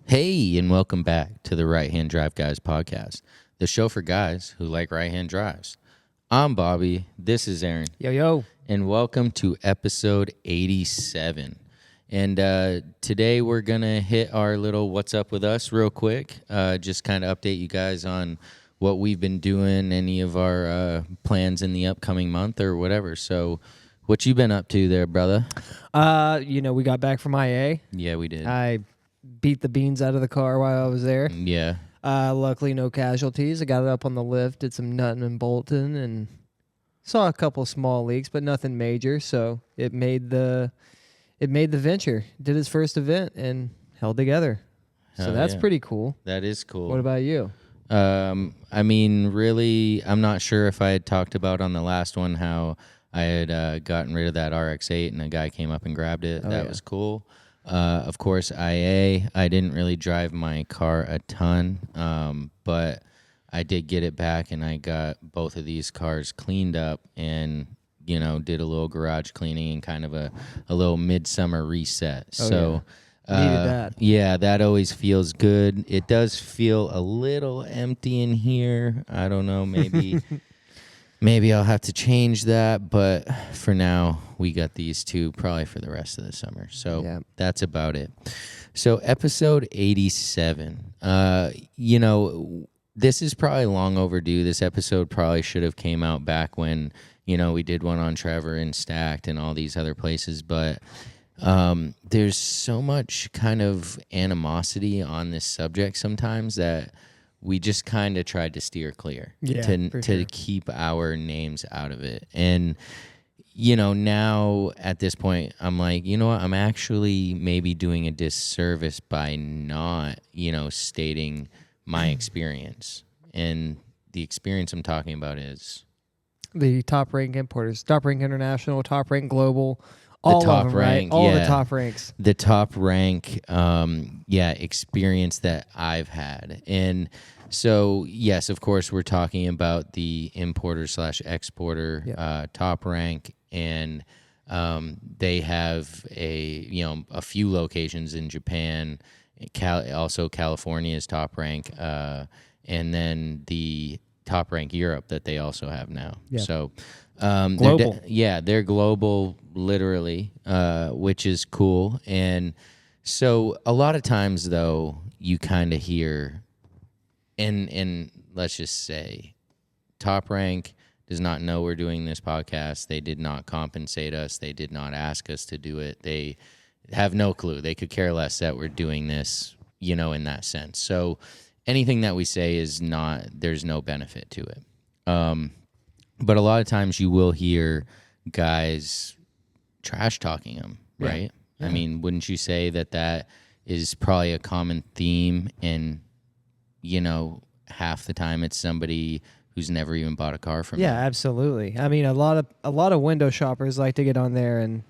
Hey, and welcome back to the Right Hand Drive Guys podcast, the show for guys who like right hand drives. I'm Bobby. This is Aaron. Yo. And welcome to episode 87. And today we're going to hit our little what's up with us real quick. Just kind of update you guys on what we've been doing, any of our plans in the upcoming month or whatever. So what you been up to there, brother? We got back from IA. Yeah, we did. I beat the beans out of the car while I was there. Yeah. Luckily, no casualties. I got it up on the lift, did some nutting and bolting, and saw a couple small leaks, but nothing major. So it made the venture. Did its first event and held together. Hell so that's yeah. pretty cool. That is cool. What about you? I mean, really, I'm not sure if I had talked about on the last one how I had gotten rid of that RX-8 and a guy came up and grabbed it. That was cool. Of course, IA, I didn't really drive my car a ton, but I did get it back and I got both of these cars cleaned up and, did a little garage cleaning and kind of a little midsummer reset. Needed that. Yeah, that always feels good. It does feel a little empty in here. I don't know, maybe maybe I'll have to change that, but for now, we got these two probably for the rest of the summer. So That's about it. So episode 87. This is probably long overdue. This episode probably should have came out back when, we did one on Trevor and Stacked and all these other places, but there's so much kind of animosity on this subject sometimes that we just kind of tried to steer clear to keep our names out of it. And, now at this point, I'm like, you know what? I'm actually maybe doing a disservice by not, stating my experience. And the experience I'm talking about is The TopRank importers, TopRank International, TopRank Global, all the top of them, rank, right? All the top ranks. The top rank, experience that I've had. And so, yes, of course, we're talking about the importer/exporter top rank, and they have a few locations in Japan, also California's top rank, and then the top rank Europe that they also have now. Yeah. So global. They're global, literally, which is cool. And so a lot of times, though, you kind of hear, and let's just say, Top Rank does not know we're doing this podcast. They did not compensate us. They did not ask us to do it. They have no clue. They could care less that we're doing this, in that sense. So anything that we say is there's no benefit to it. But a lot of times you will hear guys trash talking them, right? Yeah. I mean, wouldn't you say that is probably a common theme? And, half the time it's somebody who's never even bought a car from you. Yeah, absolutely. I mean, a lot of window shoppers like to get on there and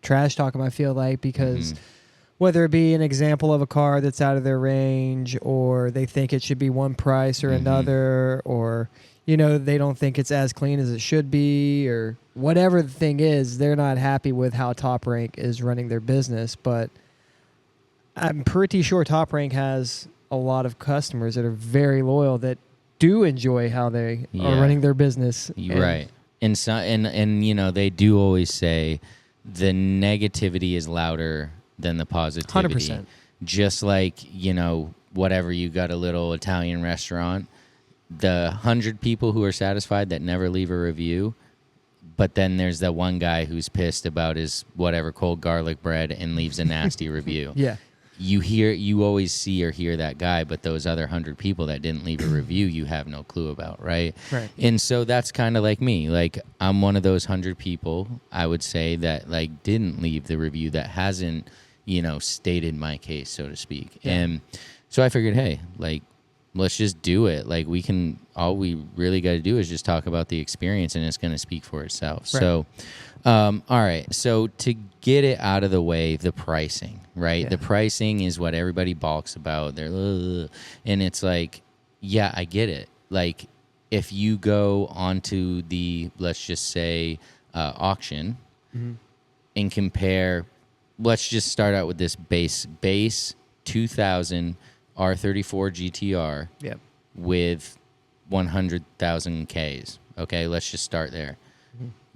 trash talk them, I feel like, because whether it be an example of a car that's out of their range, or they think it should be one price or another, or they don't think it's as clean as it should be, or whatever the thing is, they're not happy with how Top Rank is running their business. But I'm pretty sure Top Rank has a lot of customers that are very loyal, that do enjoy how they are running their business. Right. And so, and they do always say the negativity is louder than the positivity. 100%. Just like, whatever, you got a little Italian restaurant, the 100 people who are satisfied that never leave a review, but then there's that one guy who's pissed about his whatever cold garlic bread and leaves a nasty review. Yeah. You always see or hear that guy, but those other 100 people that didn't leave a review, you have no clue about, right? Right. And so that's kind of like me. Like, I'm one of those 100 people, I would say, that like didn't leave the review, that hasn't, stated my case, so to speak. Yeah. And so I figured, hey, like, let's just do it. Like, all we really got to do is just talk about the experience, and it's going to speak for itself. Right. So, all right. So to get it out of the way, the pricing, right? Yeah. The pricing is what everybody balks about. And it's like, yeah, I get it. Like, if you go onto the, let's just say, auction and compare, let's just start out with this base 2000 R34 GTR Yep. with 100,000 Ks. Okay, let's just start there.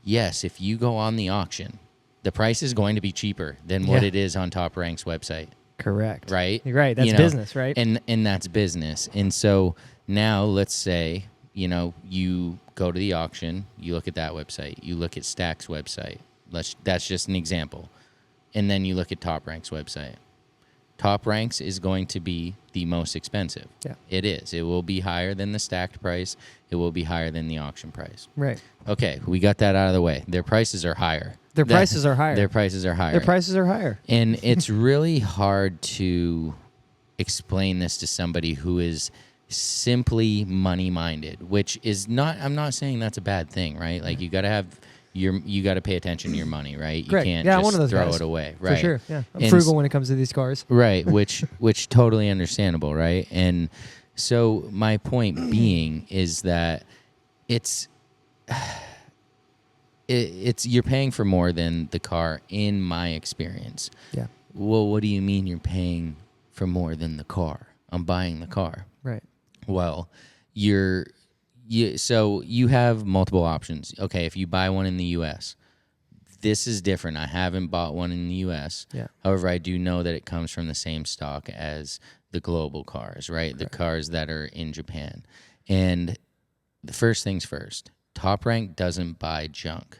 Yes, if you go on the auction, the price is going to be cheaper than what it is on TopRank's website. Correct. Right? You're right. That's business, right? And that's business. And so now let's say, you go to the auction, you look at that website, you look at Stack's website. That's just an example. And then you look at TopRank's website. TopRank's is going to be the most expensive. Yeah. It is. It will be higher than the stacked price. It will be higher than the auction price. Right. Okay, we got that out of the way. Their prices are higher. Their prices are higher. Their prices are higher. Their prices are higher. And it's really hard to explain this to somebody who is simply money-minded, which is not, I'm not saying that's a bad thing, right? Like, you got to have you got to pay attention to your money, right? You Correct. can't I'm just one of those throw guys. it away, right? For sure. Yeah. I'm And frugal when it comes to these cars. Right, which totally understandable, right? And so my point being is that it's you're paying for more than the car in my experience. Yeah. Well, what do you mean you're paying for more than the car? I'm buying the car. Right. Well, so you have multiple options. Okay, if you buy one in the U.S., this is different. I haven't bought one in the U.S. Yeah. However, I do know that it comes from the same stock as the global cars, right? The cars that are in Japan. And the first things first, TopRank doesn't buy junk.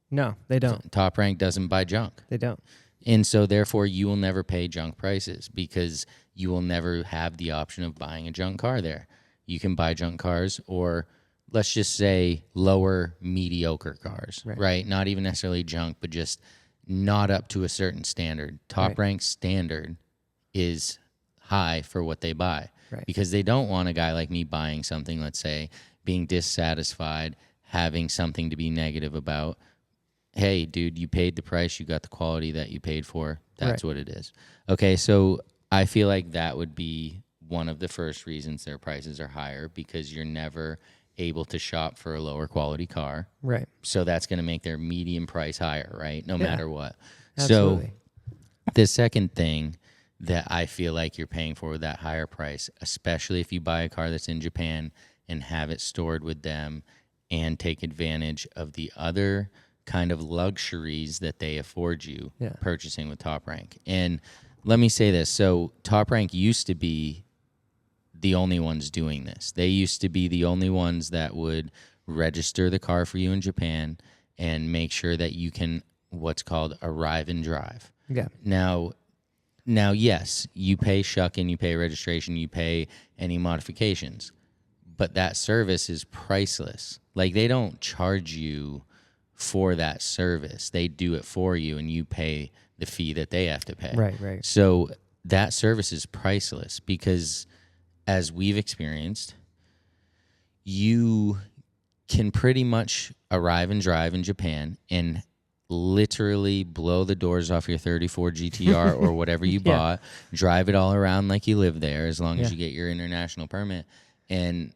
No, they don't. TopRank doesn't buy junk. They don't. And so, therefore, you will never pay junk prices because you will never have the option of buying a junk car there. You can buy junk cars, or let's just say lower mediocre cars, right? Not even necessarily junk, but just not up to a certain standard. TopRank's standard is high for what they buy because they don't want a guy like me buying something, let's say, being dissatisfied, having something to be negative about. Hey, dude, you paid the price. You got the quality that you paid for. That's what it is. Okay, so I feel like that would be one of the first reasons their prices are higher, because you're never able to shop for a lower quality car. Right. So that's going to make their median price higher, right? No matter what. Absolutely. So the second thing that I feel like you're paying for with that higher price, especially if you buy a car that's in Japan and have it stored with them and take advantage of the other kind of luxuries that they afford you purchasing with TopRank. And let me say this. So TopRank used to be the only ones doing this. They used to be the only ones that would register the car for you in Japan and make sure that you can what's called arrive and drive. Yeah. Now, yes, you pay shucking, you pay registration, you pay any modifications, but that service is priceless. Like, they don't charge you for that service. They do it for you, and you pay the fee that they have to pay. Right. So that service is priceless because, as we've experienced, you can pretty much arrive and drive in Japan and literally blow the doors off your 34 GTR or whatever you bought, drive it all around like you live there as long as you get your international permit, and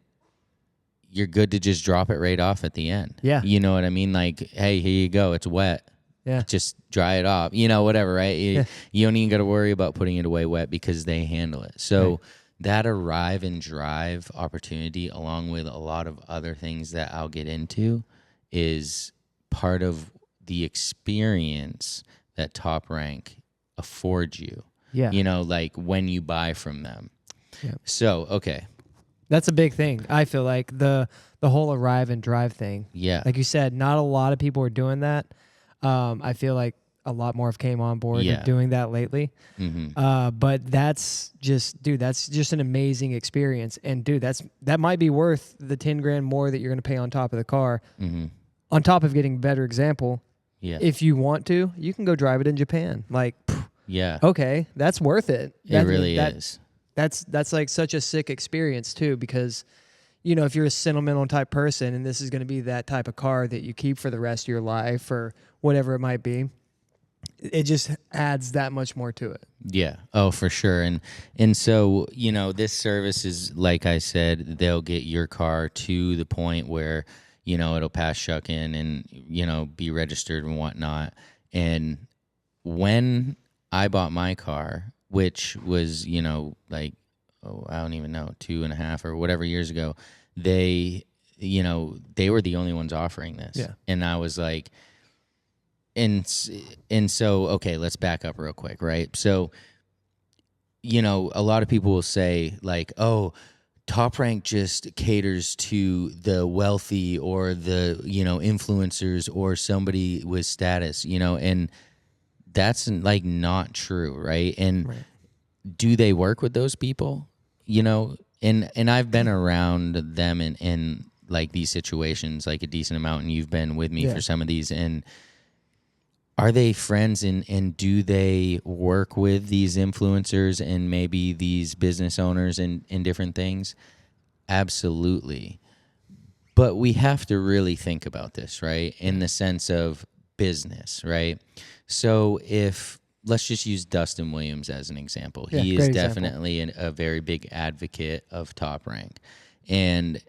you're good to just drop it right off at the end. Yeah. You know what I mean? Like, hey, here you go. It's wet. Yeah. Just dry it off. Whatever, right? You don't even got to worry about putting it away wet because they handle it. So that arrive and drive opportunity, along with a lot of other things that I'll get into, is part of the experience that TopRank affords you. Yeah. Like when you buy from them. Yeah. So, okay. That's a big thing. I feel like the whole arrive and drive thing. Yeah. Like you said, not a lot of people are doing that. I feel like a lot more have came on board and doing that lately. Mm-hmm. But that's just an amazing experience. And dude, that might be worth the 10 grand more that you're going to pay on top of the car. Mm-hmm. On top of getting a better example. Yeah. If you want to, you can go drive it in Japan. Like, okay, that's worth it. It really is. That's like such a sick experience too, because if you're a sentimental type person and this is going to be that type of car that you keep for the rest of your life or whatever it might be, it just adds that much more to it. Yeah. Oh, for sure. And so, this service is, like I said, they'll get your car to the point where, it'll pass shuck-in and, be registered and whatnot. And when I bought my car, which was, like, I don't even know, 2.5 or whatever years ago, they were the only ones offering this. Yeah. And I was like, and so, okay, let's back up real quick, right? So, a lot of people will say like, oh, TopRank just caters to the wealthy or the, influencers or somebody with status, and that's like not true, right? And do they work with those people? And I've been around them in like these situations like a decent amount, and you've been with me for some of these. And are they friends, and do they work with these influencers and maybe these business owners in different things? Absolutely. But we have to really think about this, right? In the sense of business, right? So let's just use Dustin Williams as an example. Yeah, he is great definitely a very big advocate of TopRank. And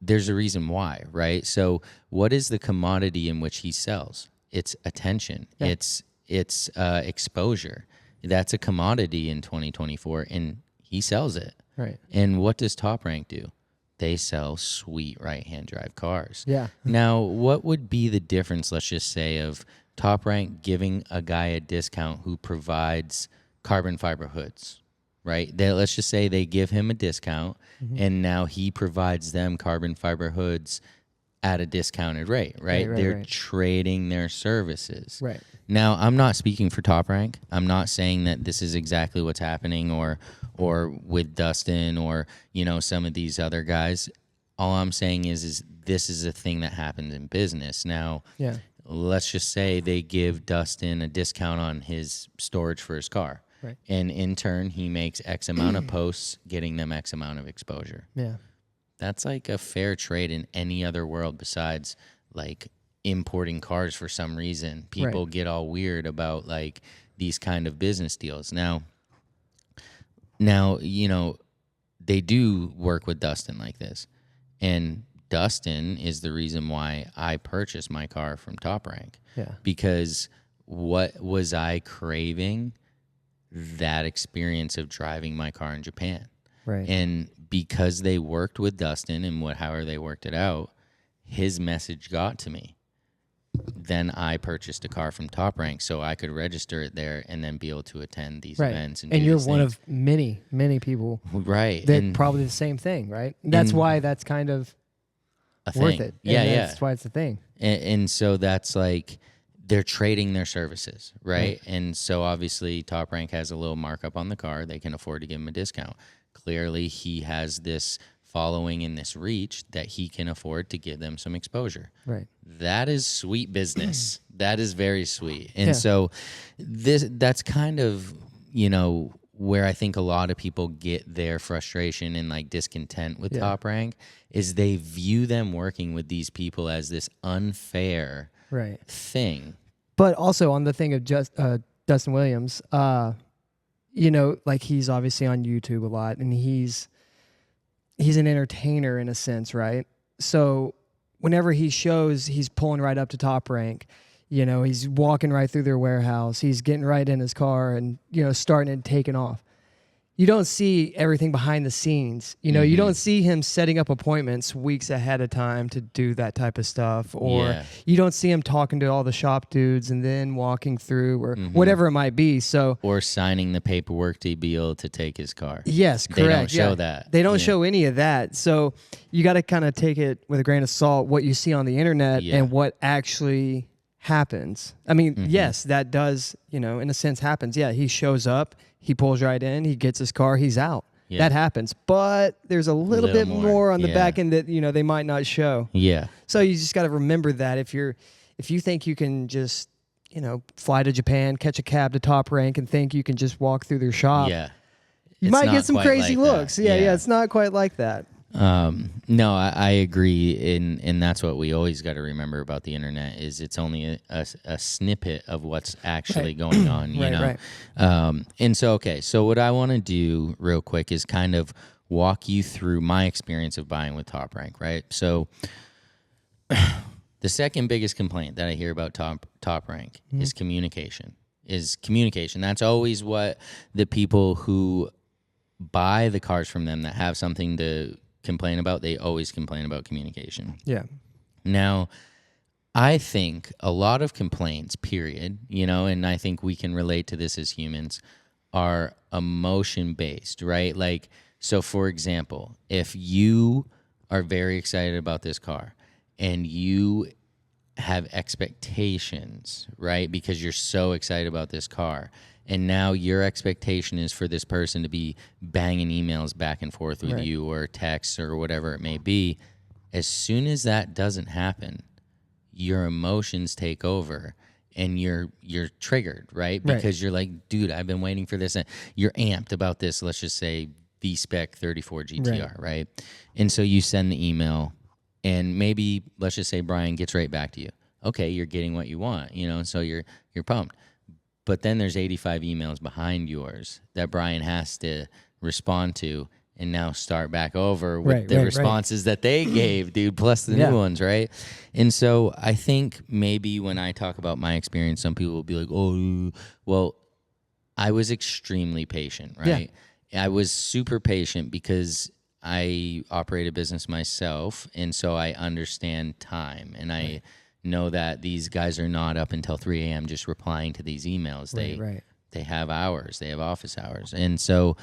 there's a reason why, right? So what is the commodity in which he sells? It's attention. Yeah. It's exposure. That's a commodity in 2024, and he sells it. Right. And what does TopRank do? They sell sweet right-hand drive cars. Yeah. Now, what would be the difference, let's just say, of TopRank giving a guy a discount who provides carbon fiber hoods, right? Let's just say they give him a discount, and now he provides them carbon fiber hoods at a discounted rate, right? They're trading their services. Right. Now, I'm not speaking for TopRank. I'm not saying that this is exactly what's happening or with Dustin or, some of these other guys. All I'm saying is this is a thing that happens in business. Now, let's just say they give Dustin a discount on his storage for his car. Right. And in turn, he makes X amount of posts, getting them X amount of exposure. Yeah. That's like a fair trade in any other world besides like importing cars for some reason. People get all weird about like these kind of business deals. Now, they do work with Dustin like this. And Dustin is the reason why I purchased my car from TopRank. Yeah. Because what was I craving? That experience of driving my car in Japan. Right. And because they worked with Dustin and however they worked it out, his message got to me. Then I purchased a car from TopRank so I could register it there and then be able to attend these events. And you're one of many, many people. Right. That probably the same thing, right? That's why that's kind of worth it. Yeah, That's why it's a thing. And so that's like they're trading their services, right? And so obviously TopRank has a little markup on the car. They can afford to give him a discount. Clearly, he has this following and this reach that he can afford to give them some exposure. Right. That is sweet business. That is very sweet. And so that's kind of, where I think a lot of people get their frustration and like discontent with TopRank is they view them working with these people as this unfair thing. But also on the thing of just Dustin Williams, like he's obviously on YouTube a lot, and he's an entertainer in a sense, right? So whenever he shows, he's pulling right up to TopRank. He's walking right through their warehouse. He's getting right in his car and, starting and taking off. You don't see everything behind the scenes. You don't see him setting up appointments weeks ahead of time to do that type of stuff. Or you don't see him talking to all the shop dudes and then walking through or whatever it might be. So or signing the paperwork to be able to take his car. Yes, correct. They don't show that. They don't show any of that. So you got to kind of take it with a grain of salt, what you see on the internet and what actually happens. I mean, yes, that does, in a sense happens. Yeah, he shows up. He pulls right in, he gets his car, he's out. Yeah. That happens. But there's a little bit more on the back end that, they might not show. Yeah. So you just got to remember that if you think you can just, fly to Japan, catch a cab to TopRank and think you can just walk through their shop. Yeah. You might get some crazy looks. Yeah, it's not quite like that. No, I agree, and that's what we always got to remember about the internet is it's only a snippet of what's actually going on, you know. Right. And so so what I want to do real quick is kind of walk you through my experience of buying with TopRank, right? So the second biggest complaint that I hear about TopRank is communication. is communication. That's always what the people who buy the cars from them that have something to complain about, they always complain about communication. Yeah. Now, I think a lot of complaints, period, and I think we can relate to this as humans, are emotion-based, right? Like, so for example, if you are very excited about this car and you have expectations, right? Because you're so excited about this car. And now your expectation is for this person to be banging emails back and forth with you or texts or whatever it may be. As soon as that doesn't happen, your emotions take over and you're triggered, right? Because you're like, dude, I've been waiting for this. You're amped about this, let's just say V-Spec 34 GTR, right? And so you send the email and maybe, let's just say Brian gets right back to you. Okay, you're getting what you want, so you're pumped. But then there's 85 emails behind yours that Brian has to respond to and now start back over with the responses that they gave, dude, plus the new ones, right? And so I think maybe when I talk about my experience, some people will be like, oh, well, I was extremely patient, right? Yeah. I was super patient because I operate a business myself, and so I understand time, and I know that these guys are not up until 3 a.m. just replying to these emails. They have hours. They have office hours. And so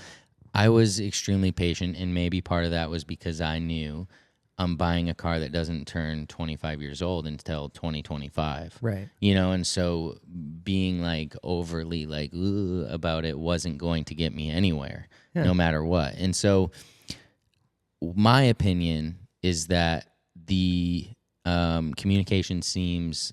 I was extremely patient, and maybe part of that was because I knew I'm buying a car that doesn't turn 25 years old until 2025. Right. And so being like overly like about it wasn't going to get me anywhere, no matter what. And so my opinion is that the communication seems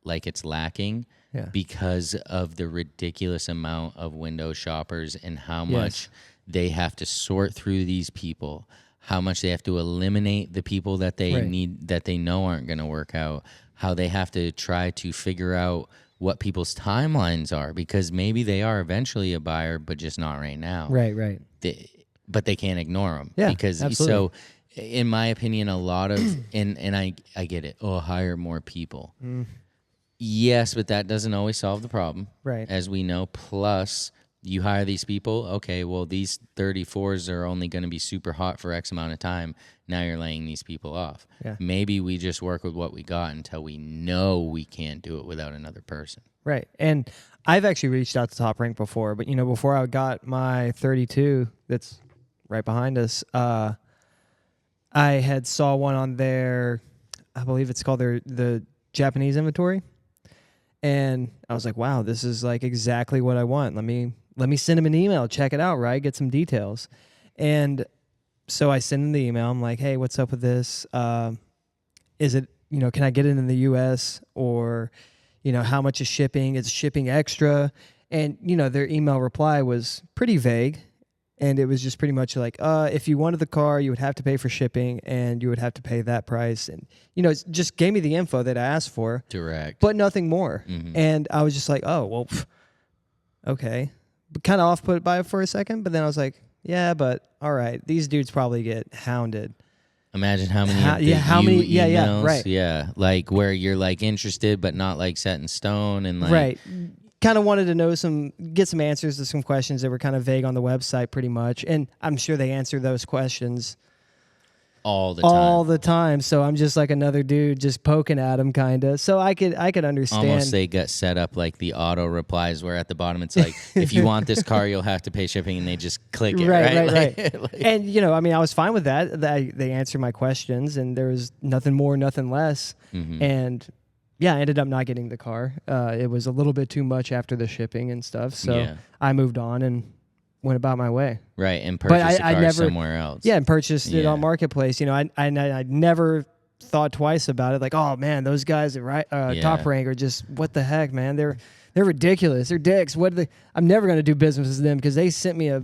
like it's lacking because of the ridiculous amount of window shoppers and how much they have to sort through these people, how much they have to eliminate the people that they need, that they know aren't going to work out, how they have to try to figure out what people's timelines are, because maybe they are eventually a buyer, but just not right now. Right. But they can't ignore them. Yeah, because absolutely. So in my opinion, a lot of, and I get it, hire more people. Yes, but that doesn't always solve the problem, as we know. Plus, you hire these people, okay, well, these 34s are only going to be super hot for X amount of time. Now you're laying these people off. Yeah. Maybe we just work with what we got until we know we can't do it without another person. Right. And I've actually reached out to TopRank before, but, before I got my 32 that's right behind us, I had saw one on their, I believe it's called the Japanese inventory. And I was like, wow, this is like exactly what I want. Let me send him an email, check it out, right? Get some details. And so I send him the email. I'm like, hey, what's up with this? Is it, can I get it in the US, or, how much is shipping? Is shipping extra? And, their email reply was pretty vague. And it was just pretty much like, if you wanted the car, you would have to pay for shipping, and you would have to pay that price. And, it just gave me the info that I asked for. Direct. But nothing more. Mm-hmm. And I was just like, oh, well, okay. But kind of off put by it for a second. But then I was like, yeah, but all right. These dudes probably get hounded. Imagine how many emails, right. Yeah, like where you're like interested but not like set in stone, and like right. Kind of wanted to know get some answers to some questions that were kind of vague on the website pretty much. And I'm sure they answer those questions all the time. So I'm just like another dude just poking at them kind of. So I could understand. Almost they got set up like the auto replies where at the bottom it's like, if you want this car, you'll have to pay shipping, and they just click it. Right. And, I was fine with that. They answered my questions, and there was nothing more, nothing less. Mm-hmm. And yeah, I ended up not getting the car. It was a little bit too much after the shipping and stuff. So I moved on and went about my way. Right, and purchased a car somewhere else. Yeah, and purchased it on Marketplace. I never thought twice about it. Like, oh, man, those guys at TopRank are just, what the heck, man? They're ridiculous. They're dicks. I'm never going to do business with them because they sent me a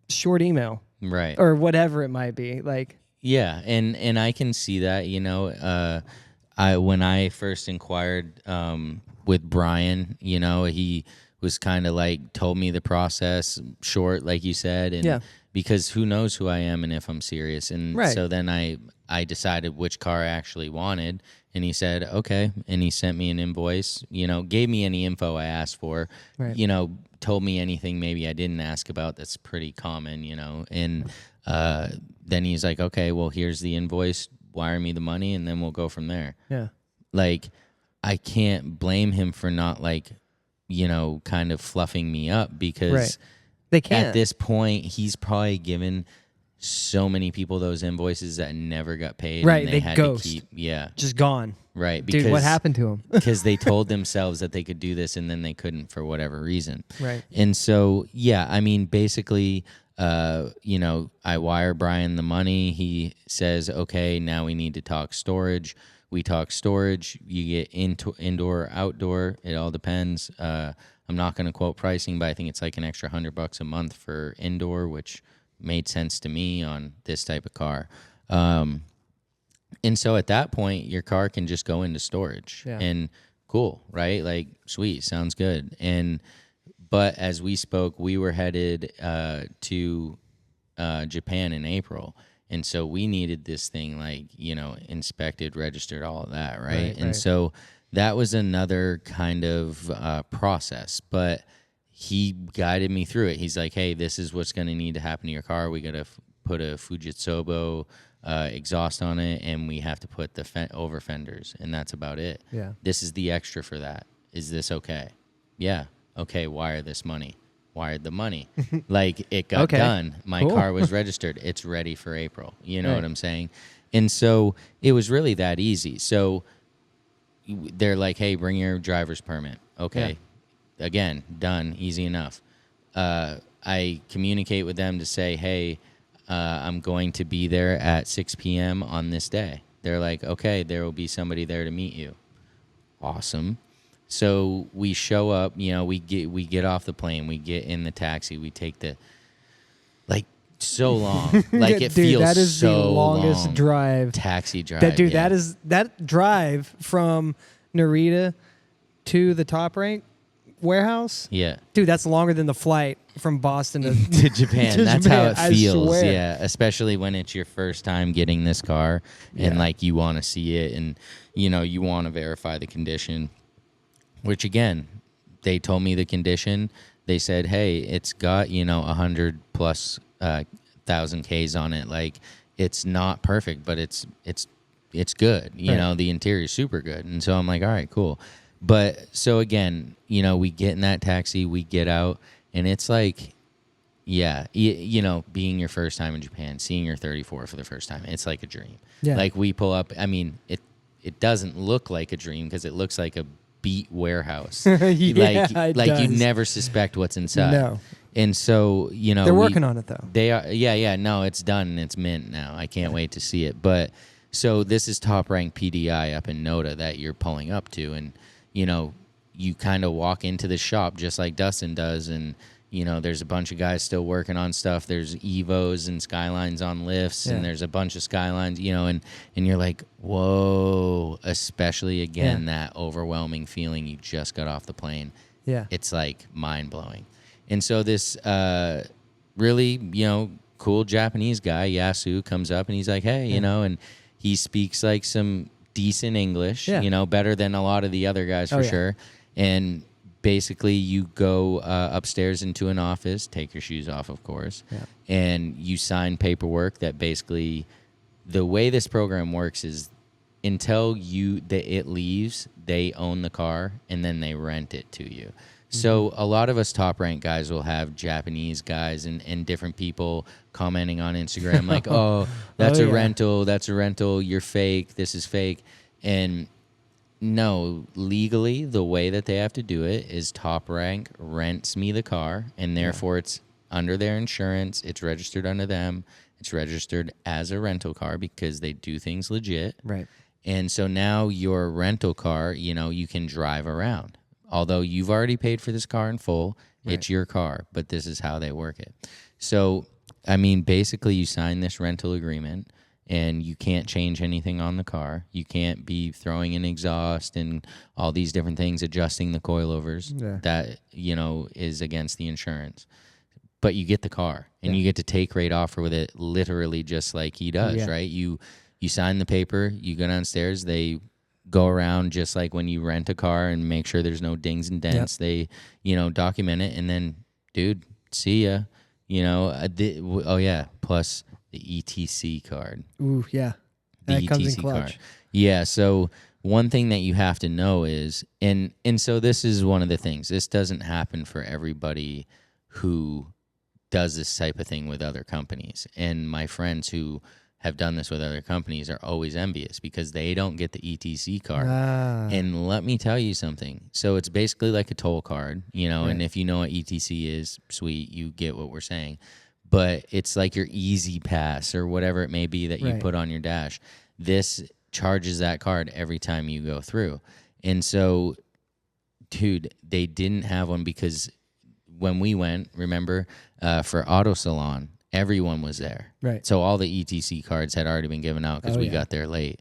short email. Right. Or whatever it might be. Like, yeah, and I can see that, when I first inquired with Brian, he was kind of like told me the process short, like you said, and because who knows who I am and if I'm serious, and so then I decided which car I actually wanted, And he said, okay. And he sent me an invoice, gave me any info I asked for, Right. Told me anything maybe I didn't ask about. That's pretty common, And then he's like, okay, well, here's the invoice. Wire me the money, and then we'll go from there. Yeah. Like, I can't blame him for not, like, kind of fluffing me up, because Right. They can't. at this point, he's probably given so many people those invoices that never got paid. Right, And they had ghost. to keep, yeah. Just gone. Right. Dude, what happened to him? Because they told themselves that they could do this, and then they couldn't for whatever reason. Right. And so, yeah, I mean, basically, I wire Brian the money. He says, okay, now we need to talk storage. We talk storage. You get into indoor or outdoor. It all depends. I'm not going to quote pricing, but I think it's like an extra $100 a month for indoor, which made sense to me on this type of car. And so at that point, your car can just go into storage. Yeah. And cool, right? Like, sweet, sounds good. But as we spoke, we were headed to Japan in April. And so we needed this thing, like, inspected, registered, all of that, right? And so that was another kind of process. But he guided me through it. He's like, hey, this is what's going to need to happen to your car. We got to put a Fuji exhaust on it, and we have to put the over fenders, and that's about it. Yeah. This is the extra for that. Is this okay? Yeah. Okay, wire this money. Wired the money. Like, it got done. My car was registered. It's ready for April. You know what I'm saying? And so it was really that easy. So they're like, hey, bring your driver's permit. Okay. Yeah. Again, done. Easy enough. I communicate with them to say, hey, I'm going to be there at 6 p.m. on this day. They're like, okay, there will be somebody there to meet you. Awesome. So we show up, we get off the plane, we get in the taxi, we take the, like, so long. Like, it dude, feels that is so the longest long. Drive. Taxi drive. That drive from Narita to the TopRank warehouse. Yeah. Dude, that's longer than the flight from Boston to, to Japan. to That's Japan, how it feels. I swear. Yeah. Especially when it's your first time getting this car, and like, you want to see it, and you want to verify the condition, which, again, they told me the condition. They said, hey, it's got, 100 plus thousand Ks on it. Like, it's not perfect, but it's good. The interior's super good. And so I'm like, all right, cool. But so again, we get in that taxi, we get out, and it's like, yeah, being your first time in Japan, seeing your 34 for the first time, it's like a dream. Yeah. Like, we pull up, I mean, it doesn't look like a dream because it looks like a beat warehouse. Like you never suspect what's inside. No. And so, they're working on it, though. They are. Yeah. No, it's done and it's mint now. I can't wait to see it. But so this is TopRank PDI up in Noda that you're pulling up to, and you kind of walk into the shop just like Dustin does, and there's a bunch of guys still working on stuff. There's Evos and Skylines on lifts, and there's a bunch of Skylines, and you're like, whoa, especially, again, that overwhelming feeling you just got off the plane. Yeah. It's like mind-blowing. And so this really, cool Japanese guy, Yasu, comes up, and he's like, hey, and he speaks like some decent English, better than a lot of the other guys for sure. And basically, you go upstairs into an office, take your shoes off, of course, and you sign paperwork that basically, the way this program works is until it leaves, they own the car, and then they rent it to you. So a lot of us TopRank guys will have Japanese guys and different people commenting on Instagram like, oh, that's a rental, you're fake, this is fake. And no, legally, the way that they have to do it is TopRank rents me the car, and therefore it's under their insurance, it's registered under them, it's registered as a rental car because they do things legit. Right. And so now your rental car, you can drive around. Although you've already paid for this car in full, it's your car, but this is how they work it. So, I mean, basically you sign this rental agreement, and you can't change anything on the car. You can't be throwing in exhaust and all these different things, adjusting the coilovers. Yeah. That, is against the insurance. But you get the car, and you get to take rate offer with it literally just like he does, right? You sign the paper, you go downstairs, they go around just like when you rent a car and make sure there's no dings and dents. They, document it, and then, dude, see ya. Oh yeah, plus the ETC card. Ooh, yeah. The That comes in ETC clutch. card. Yeah, so one thing that you have to know is, and so this is one of the things. This doesn't happen for everybody who does this type of thing with other companies. And my friends who have done this with other companies are always envious because they don't get the ETC card. And let me tell you something. So it's basically like a toll card, and if you know what ETC is, sweet, you get what we're saying. But it's like your Easy Pass or whatever it may be that you put on your dash. This charges that card every time you go through. And so, dude, they didn't have one because when we went, remember, for Auto Salon, everyone was there. Right. So all the ETC cards had already been given out because we got there late.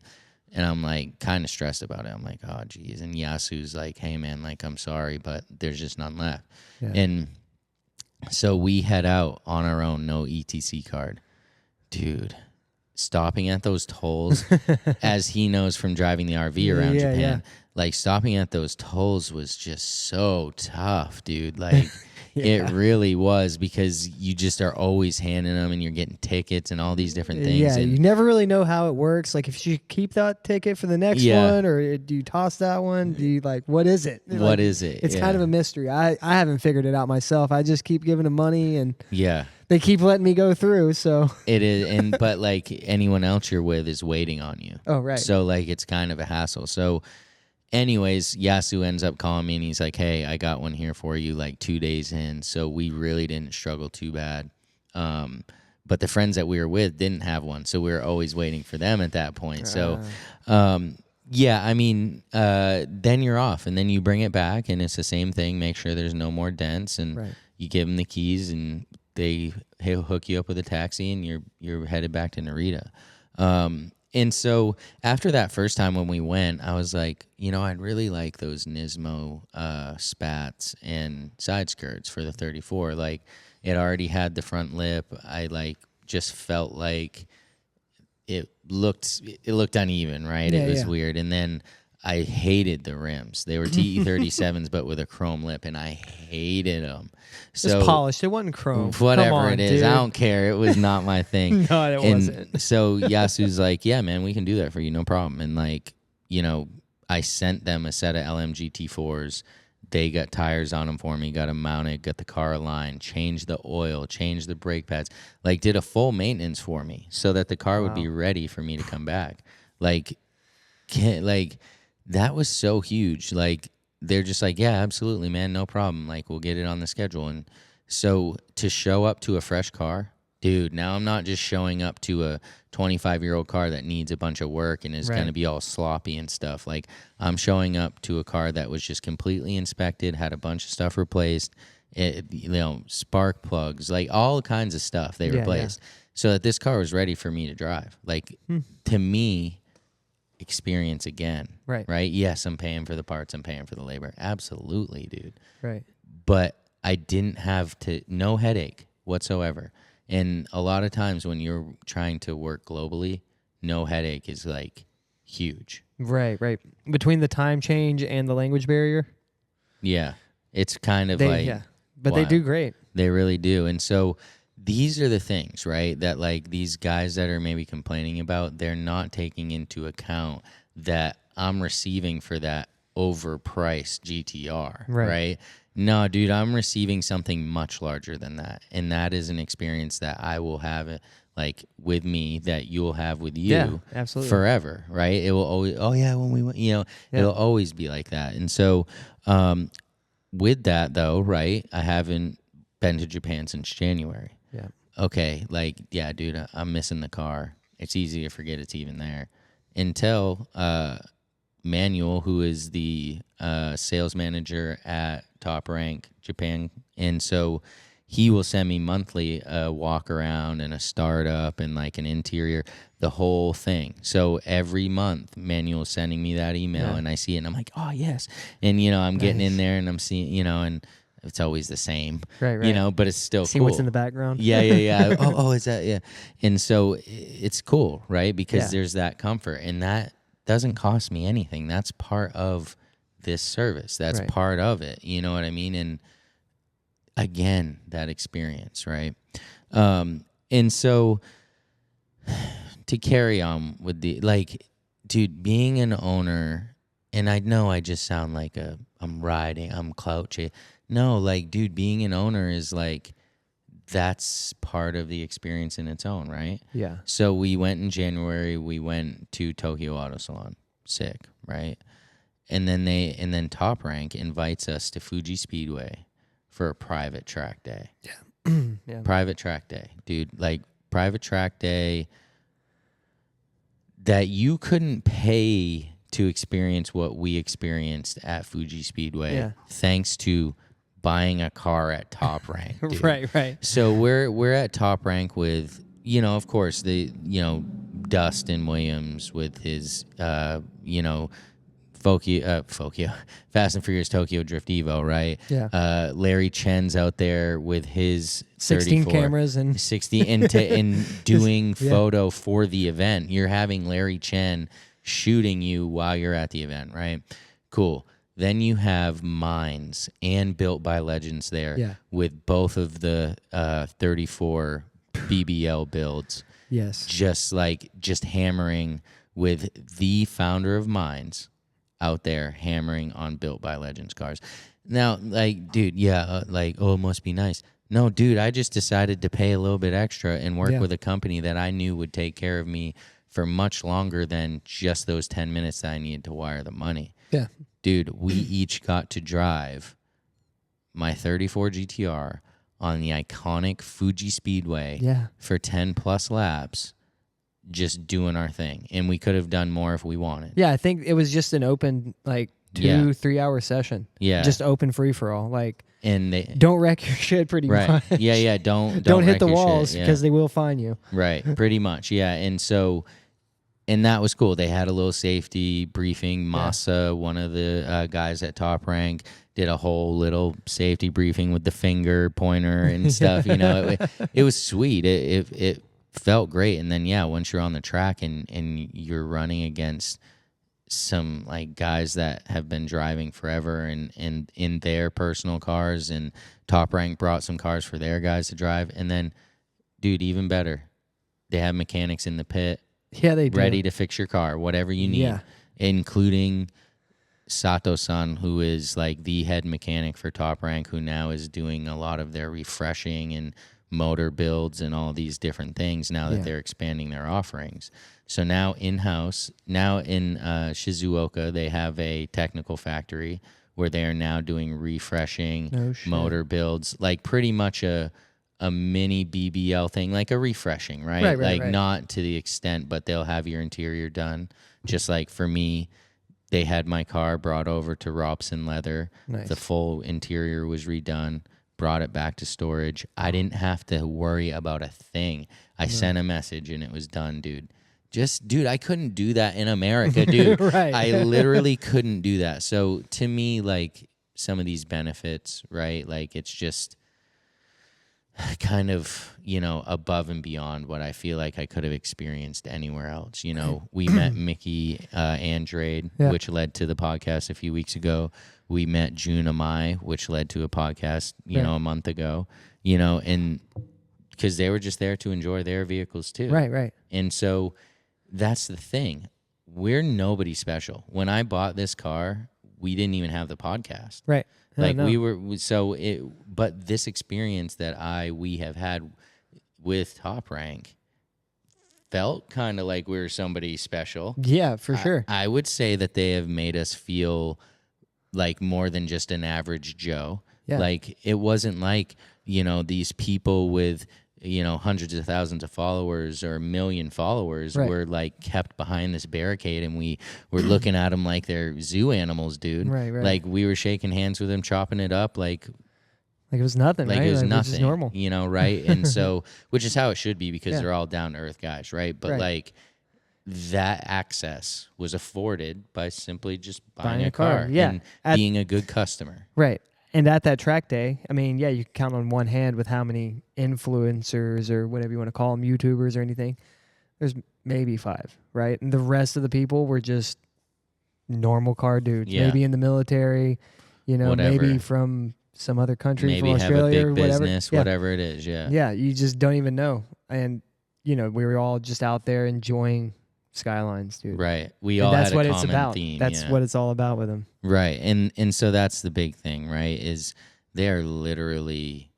And I'm like kind of stressed about it. I'm like, oh, geez. And Yasu's like, hey, man, like, I'm sorry, but there's just none left. Yeah. And so we head out on our own, no ETC card. Dude, stopping at those tolls, as he knows from driving the RV around Japan, like stopping at those tolls was just so tough, dude. Like, it really was, because you just are always handing them and you're getting tickets and all these different things. Yeah, and you never really know how it works. Like, if you keep that ticket for the next one, or do you toss that one? Do you, like, what is it? What is it? It's kind of a mystery. I haven't figured it out myself. I just keep giving them money, and they keep letting me go through. So it is, but like anyone else you're with is waiting on you. Oh, right. So like it's kind of a hassle. So anyways, Yasu ends up calling me and he's like, hey, I got one here for you like 2 days in. So we really didn't struggle too bad. But the friends that we were with didn't have one. So we were always waiting for them at that point. So, I mean, then you're off and then you bring it back and it's the same thing. Make sure there's no more dents, and you give them the keys and he'll hook you up with a taxi and you're headed back to Narita. And so after that first time when we went, I was like, I'd really like those Nismo spats and side skirts for the 34. Like, it already had the front lip. I just felt like it looked uneven, right? It was weird. And then I hated the rims. They were TE37s, but with a chrome lip, and I hated them. So, just polished. It wasn't chrome. Whatever it is, dude. I don't care. It was not my thing. No, it wasn't. So Yasu's like, yeah, man, we can do that for you, no problem. And I sent them a set of LMG T4s. They got tires on them for me, got them mounted, got the car aligned, changed the oil, changed the brake pads, did a full maintenance for me so that the car would be ready for me to come back. That was so huge. They're just like, yeah, absolutely, man, no problem. We'll get it on the schedule. And so to show up to a fresh car, dude, now I'm not just showing up to a 25-year-old car that needs a bunch of work and is going to be all sloppy and stuff. I'm showing up to a car that was just completely inspected, had a bunch of stuff replaced, spark plugs, all kinds of stuff they replaced. So that this car was ready for me to drive. To me, experience again. Right? Yes, I'm paying for the parts, I'm paying for the labor. Absolutely, dude. Right. But I didn't have no headache whatsoever. And a lot of times when you're trying to work globally, no headache is huge. Right. Between the time change and the language barrier. Yeah. It's kind of but they do great. They really do. And so these are the things, right, that these guys that are maybe complaining about, they're not taking into account that I'm receiving for that overpriced GTR, right? No, dude, I'm receiving something much larger than that. And that is an experience that I will have with me that you'll have with you absolutely. Forever, right? It will always, when we went, it'll always be like that. And so with that, though, right, I haven't been to Japan since January. Yeah. Okay, dude, I'm missing the car. It's easy to forget it's even there. Until Manuel, who is the sales manager at TopRank Japan, and so he will send me monthly a walk around and a startup and an interior, the whole thing. So every month, Manuel's sending me that email, and I see it, and I'm like, oh yes, and I'm getting in there, and I'm seeing, and it's always the same, right. But it's still see cool. What's in the background. Yeah. oh, is that, yeah. And so it's cool, right? Because there's that comfort, and that doesn't cost me anything. That's part of this service. That's Right. part of it. You know what I mean? And again, that experience, right? And so to carry on with the, like, dude, being an owner, and I know I just sound like I'm clout chasing. No, like, dude, being an owner is like, that's part of the experience in its own, right? Yeah. So we went in January, we went to Tokyo Auto Salon. Sick, right? And then Top Rank invites us to Fuji Speedway for a private track day. Yeah. Private track day, dude. Like, private track day that you couldn't pay to experience what we experienced at Fuji Speedway, thanks to buying a car at Top Rank. Dude. Right. So we're at Top Rank with, of course, Dustin Williams with his Fokio, Fast and Furious Tokyo Drift Evo, right? Yeah. Larry Chen's out there with his 16 34, cameras and 60 and doing photo for the event. You're having Larry Chen shooting you while you're at the event, right? Cool. Then you have Mines and Built by Legends there with both of the 34 BBL builds. Yes. Just hammering with the founder of Mines out there hammering on Built by Legends cars. Now, like, dude, it must be nice. No, dude, I just decided to pay a little bit extra and work with a company that I knew would take care of me for much longer than just those 10 minutes that I needed to wire the money. Yeah. Dude, we each got to drive my 34 GTR on the iconic Fuji Speedway for 10 plus laps, just doing our thing. And we could have done more if we wanted. Yeah, I think it was just an open, like, 2-3 hour session. Yeah. Just open free for all. Like, and they don't wreck your shit pretty much. Yeah, don't Don't hit wreck the your walls shit. because they will find you. Right, pretty much, yeah. And that was cool. They had a little safety briefing. Masa, one of the guys at Top Rank, did a whole little safety briefing with the finger pointer and stuff. It was sweet. It felt great. And then, once you're on the track and you're running against some, like, guys that have been driving forever and in their personal cars, and Top Rank brought some cars for their guys to drive. And then, dude, even better, they have mechanics in the pit. Yeah, they do. Ready to fix your car, whatever you need, including Sato-san, who is like the head mechanic for Top Rank, who now is doing a lot of their refreshing and motor builds and all these different things now that they're expanding their offerings. So now in-house, now in Shizuoka, they have a technical factory where they are now doing refreshing motor builds, like pretty much a mini BBL thing, like a refreshing, right? Right. Not to the extent, but they'll have your interior done. Just like for me, they had my car brought over to Robson Leather. Nice. The full interior was redone, brought it back to storage. I didn't have to worry about a thing. I sent a message and it was done, dude. Dude, I couldn't do that in America, dude. Right. I literally couldn't do that. So to me, like, some of these benefits, right? Like, it's just kind of, above and beyond what I feel like I could have experienced anywhere else. We met Mickey Andrade, which led to the podcast a few weeks ago. We met June Amai, which led to a podcast, a month ago, and because they were just there to enjoy their vehicles too. Right. And so that's the thing. We're nobody special. When I bought this car, we didn't even have the podcast. Right. Like but this experience that we have had with Top Rank felt kind of like we were somebody special. Yeah, for sure. I would say that they have made us feel like more than just an average Joe. Yeah. Like, it wasn't like, these people with, hundreds of thousands of followers or 1 million followers were like kept behind this barricade, and we were looking at them like they're zoo animals, dude. Right. Like, we were shaking hands with them, chopping it up like it was nothing, like right? it was like, nothing, which is normal. Right? And so, which is how it should be, because they're all down to earth guys, right? But like, that access was afforded by simply just buying a car and being a good customer. Right. And at that track day, I mean, you can count on one hand with how many influencers or whatever you want to call them, YouTubers or anything, there's maybe 5, right? And the rest of the people were just normal car dudes, Yeah. maybe in the military, Whatever. maybe from some other country, Maybe from have a Australia big or whatever. business, Yeah. whatever it is. Yeah. Yeah, you just don't even know. And, we were all just out there enjoying Skylines, dude. Right. We And all that's had a what common it's about. theme. That's yeah. what it's all about with them. Right. And so that's the big thing, right? Is they are literally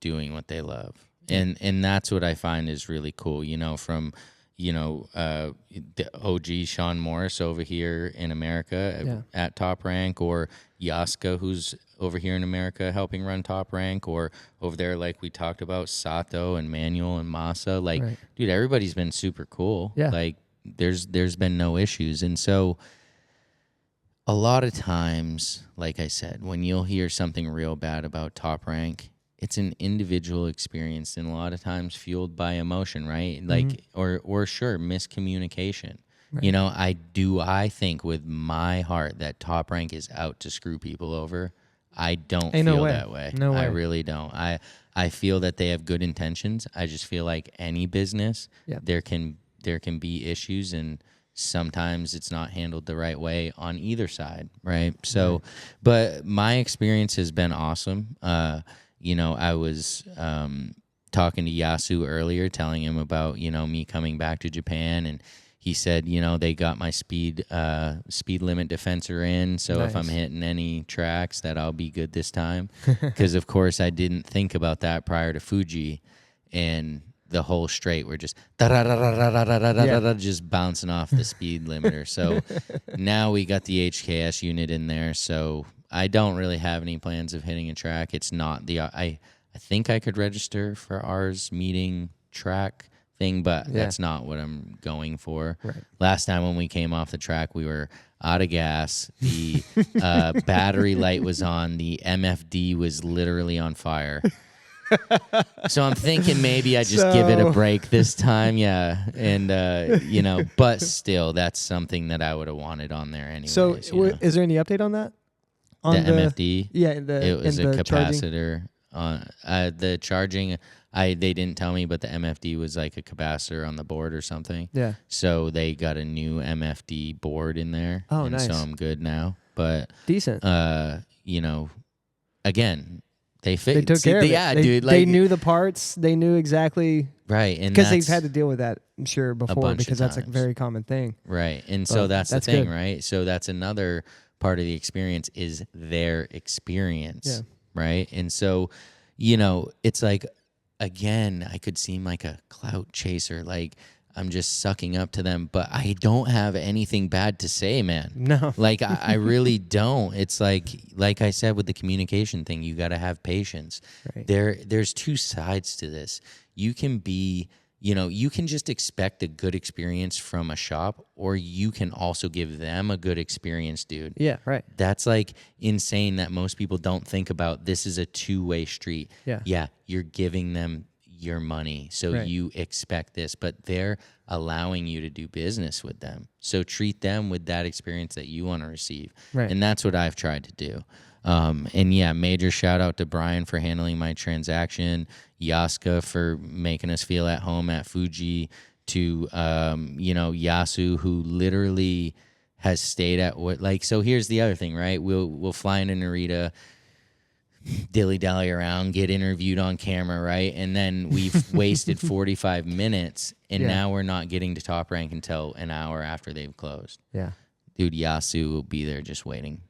doing what they love. And that's what I find is really cool, from the OG Sean Morris over here in America at TopRank, or Yaska, who's over here in America helping run TopRank, or over there, like we talked about, Sato and Manuel and Masa. Like, dude, everybody's been super cool. Yeah. Like, there's been no issues. And so a lot of times, like I said, when you'll hear something real bad about TopRank, it's an individual experience, and a lot of times fueled by emotion, right? Like, or sure, miscommunication. Right. I think with my heart that TopRank is out to screw people over. I don't feel that way. No way. I really don't. I feel that they have good intentions. I just feel like any business, there can be issues, and sometimes it's not handled the right way on either side, right? So, but my experience has been awesome. I was talking to Yasu earlier, telling him about, me coming back to Japan, and he said, they got my speed limit defensor in, so if I'm hitting any tracks, that I'll be good this time. Because, of course, I didn't think about that prior to Fuji, and the whole straight were just just bouncing off the speed limiter. So now we got the HKS unit in there, so I don't really have any plans of hitting a track. It's not I think I could register for ours meeting track thing, but that's not what I'm going for. Right. Last time when we came off the track, we were out of gas. The battery light was on. The MFD was literally on fire. So I'm thinking maybe I just give it a break this time, and but still, that's something that I would have wanted on there anyway. So is there any update on that? On the MFD? Yeah, it was a capacitor. Charging? The charging, they didn't tell me, but the MFD was like a capacitor on the board or something. Yeah. So they got a new MFD board in there. Oh, and nice. So I'm good now. But decent. Again, they took care of it. Yeah, dude. Like, they knew the parts. They knew exactly. Right, and because they've had to deal with that, I'm sure, before, because that's a times. very common thing. Right, and so that's the thing, good. right? So that's another part of the experience is their experience, right? And so, it's like, again, I could seem like a clout chaser, like I'm just sucking up to them, but I don't have anything bad to say, man. No. Like, I really don't. It's like I said with the communication thing, you got to have patience. Right. There's two sides to this. You can be, you can just expect a good experience from a shop, or you can also give them a good experience, dude. Yeah, right. That's like insane that most people don't think about. This is a two-way street. Yeah. Yeah, you're giving them your money, so you expect this, but they're allowing you to do business with them. So treat them with that experience that you want to receive. Right. And that's what I've tried to do. And yeah, major shout out to Brian for handling my transaction, Yaska for making us feel at home at Fuji, to Yasu, who literally has stayed at so here's the other thing, right? We'll fly into Narita, dilly-dally around, get interviewed on camera, right? And then we've wasted 45 minutes, and now we're not getting to TopRank until an hour after they've closed. Yeah. Dude, Yasu will be there just waiting,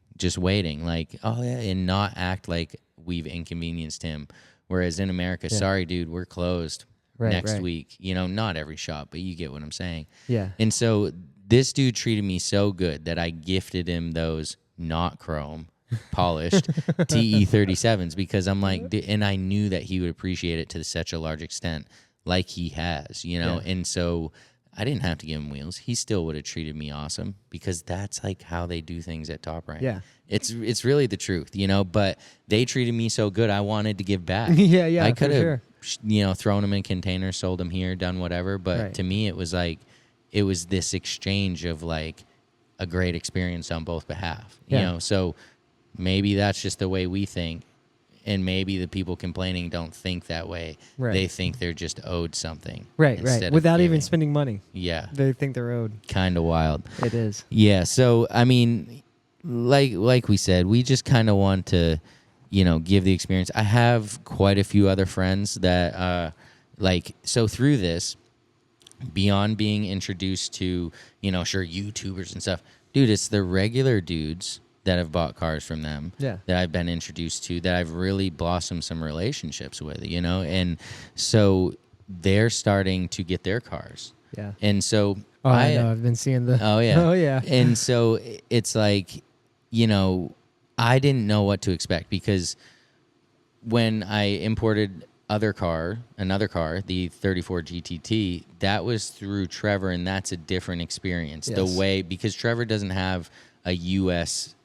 like, oh, yeah, and not act like we've inconvenienced him. Whereas in America, sorry, dude, we're closed next week. Not every shop, but you get what I'm saying. Yeah. And so this dude treated me so good that I gifted him those not chrome, polished TE37s, because I'm like, and I knew that he would appreciate it to such a large extent, like he has, and so I didn't have to give him wheels. He still would have treated me awesome, because that's like how they do things at TopRank. Yeah. It's really the truth, but they treated me so good, I wanted to give back. Yeah, I could have, sure. Thrown them in containers, sold them here, done whatever, but to me it was like, it was this exchange of like a great experience on both behalf, so maybe that's just the way we think. and maybe the people complaining don't think that way. Right. They think they're just owed something. Right. instead of Without even giving. spending money, Yeah, they think they're owed. kind of wild. It is. Yeah, so I mean, like we said, we just kind of want to, give the experience. I have quite a few other friends that, so through this, beyond being introduced to, sure, YouTubers and stuff, dude, it's the regular dudes that have bought cars from them that I've been introduced to, that I've really blossomed some relationships with, and so they're starting to get their cars. Yeah. And so I know. I've been seeing the. Oh yeah. Oh yeah. And so it's like, I didn't know what to expect, because when I imported another car, the 34 GTT, that was through Trevor, and that's a different experience. Yes. The way, because Trevor doesn't have a U.S.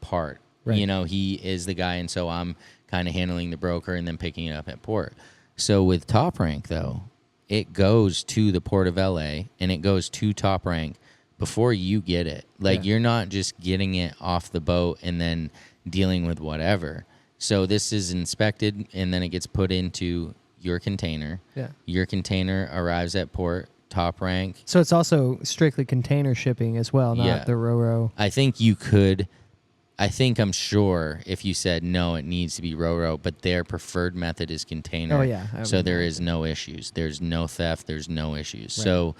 Part. Right. He is the guy, and so I'm kind of handling the broker and then picking it up at port. So with TopRank, though, it goes to the port of LA and it goes to TopRank before you get it. Like, you're not just getting it off the boat and then dealing with whatever. So this is inspected, and then it gets put into your container. Yeah. Your container arrives at port, TopRank. So it's also strictly container shipping as well, not the Ro-Ro. I'm sure if you said no, it needs to be Ro-Ro, but their preferred method is container. Oh, yeah. So there is no issues. There's no theft. There's no issues. Right. So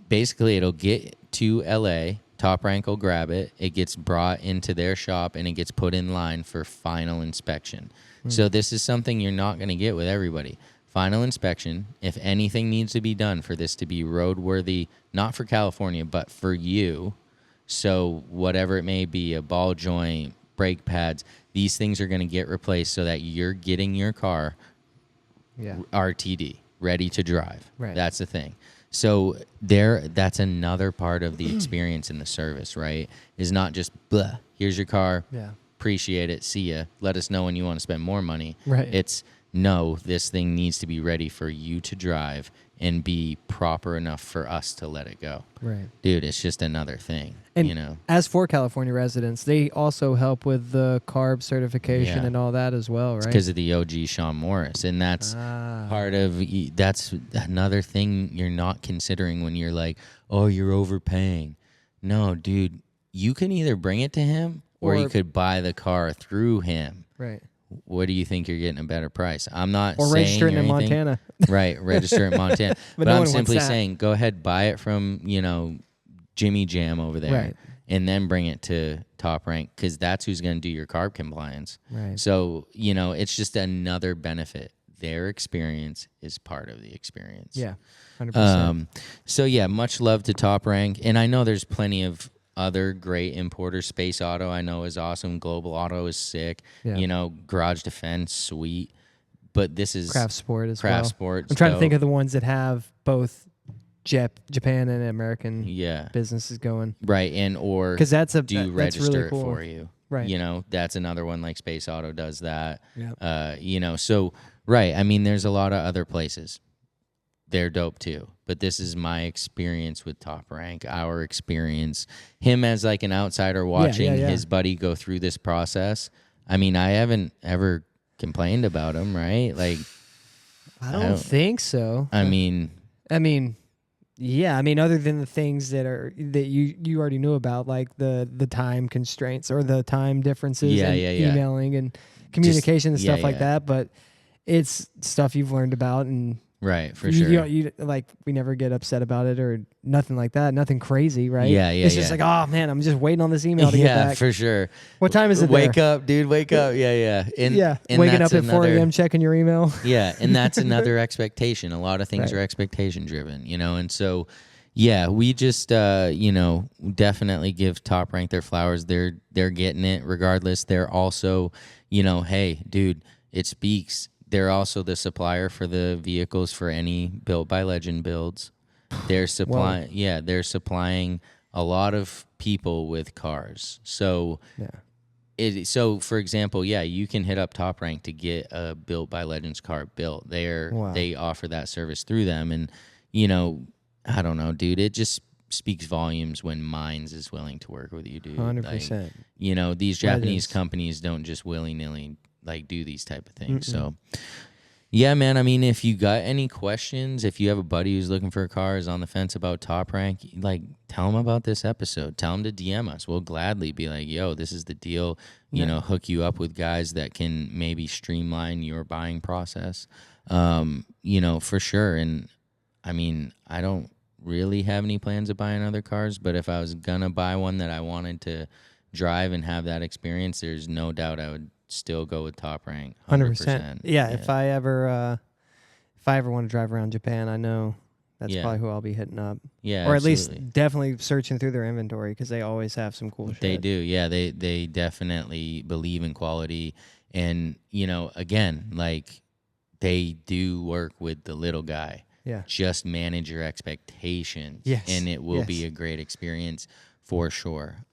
basically it'll get to LA. TopRank will grab it. It gets brought into their shop, and it gets put in line for final inspection. So this is something you're not going to get with everybody. Final inspection, if anything needs to be done for this to be roadworthy, not for California, but for you. So whatever it may be, a ball joint, brake pads, these things are going to get replaced so that you're getting your car RTD, ready to drive. Right. That's the thing. So that's another part of the experience in the service, right? Is not just, blah, here's your car, appreciate it, see ya, let us know when you want to spend more money. Right. It's, no, this thing needs to be ready for you to drive and be proper enough for us to let it go. Right. Dude, it's just another thing, and as for California residents, they also help with the CARB certification and all that as well, right? Because of the OG Sean Morris. And that's that's another thing you're not considering when you're like, oh, you're overpaying. No, dude, you can either bring it to him or you could buy the car through him. Right. What do you think you're getting a better price? I'm not saying register it in Montana. Right, register in Montana. but I'm simply saying, go ahead, buy it from, Jimmy Jam over there. Right. And then bring it to TopRank, because that's who's going to do your CARB compliance. Right. So, it's just another benefit. Their experience is part of the experience. Yeah, 100%. So, yeah, much love to TopRank. And I know there's plenty of other great importers. Space Auto, I know, is awesome. Global Auto is sick. Yeah. Garage Defense, sweet. But this is Craft Sport as well. Craft Sport. I'm trying to think of the ones that have both Japan and American businesses going. Right, and or because that's register really cool. it for you. Right. That's another one, like Space Auto does that. Yep. So right. I mean, there's a lot of other places. They're dope too. But this is my experience with TopRank, our experience. Him as like an outsider watching his buddy go through this process. I mean, I haven't ever complained about him, right? Like, I don't think so. I mean, yeah. I mean, other than the things that you already knew about, like the time constraints or the time differences, emailing and communication and stuff like that. But it's stuff you've learned about, and right, for sure. You like, we never get upset about it or nothing like that. Nothing crazy, right? Yeah. It's just like, oh man, I'm just waiting on this email to get back. Yeah, for sure. What time is it? Wake up, dude. Wake up. Yeah. And waking up at 4 a.m. checking your email. Yeah, and that's another expectation. A lot of things are expectation driven, and so yeah, we just definitely give TopRank their flowers. They're getting it regardless. They're also, hey, dude, it speaks. They're also the supplier for the vehicles for any Built by Legend builds. They're supplying, they're supplying a lot of people with cars. So, for example, you can hit up TopRank to get a Built by Legends car built. They offer that service through them, and I don't know, dude. It just speaks volumes when Mines is willing to work with you, dude. 100%. Like, these Japanese companies don't just willy nilly like do these type of things. So yeah, man. I mean, if you got any questions, if you have a buddy who's looking for a car, is on the fence about Top Rank, like tell them about this episode. Tell them to DM us. We'll gladly be like, yo, this is the deal. You know, hook you up with guys that can maybe streamline your buying process. You know, for sure. And I mean, I don't really have any plans of buying other cars, but if I was gonna buy one that I wanted to drive and have that experience, there's no doubt I would still go with Top Rank. 100%. Yeah, if I ever want to drive around Japan, I know that's probably who I'll be hitting up. Yeah, or absolutely. at least definitely searching through their inventory because they always have some cool shit. They do. Yeah, they definitely believe in quality, and you know, again, like they do work with the little guy. Yeah. Just manage your expectations. Yes. And it will be a great experience for sure.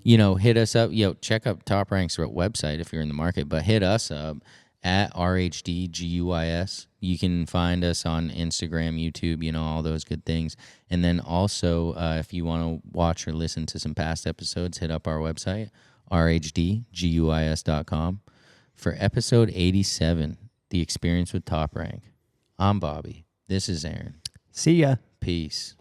You know, hit us up. Check out Top Rank's website if you're in the market, but hit us up at RHDGUIS. You can find us on Instagram, YouTube, you know, all those good things. And then also, if you want to watch or listen to some past episodes, hit up our website, RHDGUIS.com. For episode 87, The Experience with Top Rank, I'm Bobby. This is Aaron. See ya. Peace.